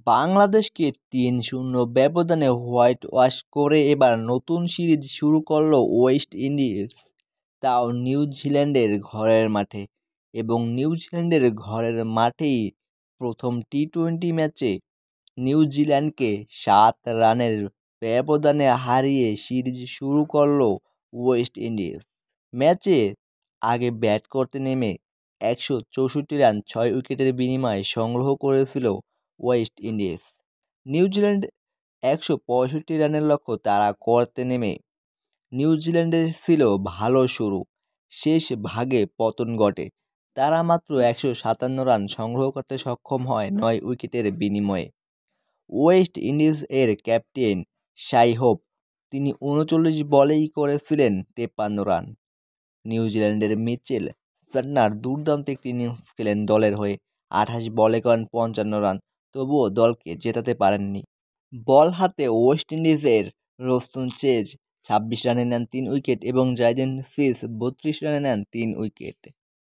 বাংলাদেশকে ৩-০ ব্যবধানে white wash করে এবার নতুন সিরিজ শুরু করল ওয়েস্ট ইন্ডিজ, তাও নিউজিল্যান্ডের ঘরের মাঠে। এবং নিউজিল্যান্ডের ঘরের মাঠেই প্রথম টি-২০ ম্যাচে নিউজিল্যান্ডকে ৭ রানের ব্যবধানে হারিয়ে সিরিজ শুরু করল ওয়েস্ট ইন্ডিজ। ম্যাচের আগে ব্যাট করতে নেমে ১৬৪ রান ৬ উইকেটের বিনিময়ে সংগ্রহ করেছিল ওয়েস্ট ইন্ডিজ। নিউজিল্যান্ড ১৬৫ রানের লক্ষ্য তাড়া করতে নেমে নিউজিল্যান্ডের ছিল ভালো শুরু, শেষ ভাগে পতন ঘটে। তারা মাত্র ১৫৭ রান সংগ্রহ করতে সক্ষম হয় ৯ উইকেটের বিনিময়ে। ওয়েস্ট ইন্ডিজ এর ক্যাপ্টেন শাই হোপ তিনি ৩৯ বলেই করেছিলেন ৫৩ রান। নিউজিল্যান্ডের মিচেল সান্টনার দুর্দান্ত একটি ইনিংস খেলেন দলের হয়ে, ২৮ বলে করেন ৫৫ রান, তবুও দলকে জেতাতে পারেননি। বল হাতে ওয়েস্ট ইন্ডিজের রোস্তম চেজ ২৬ রানে নেন ৩ উইকেট এবং জায়দেন সিস ৩২ রানে নেন ৩ উইকেট।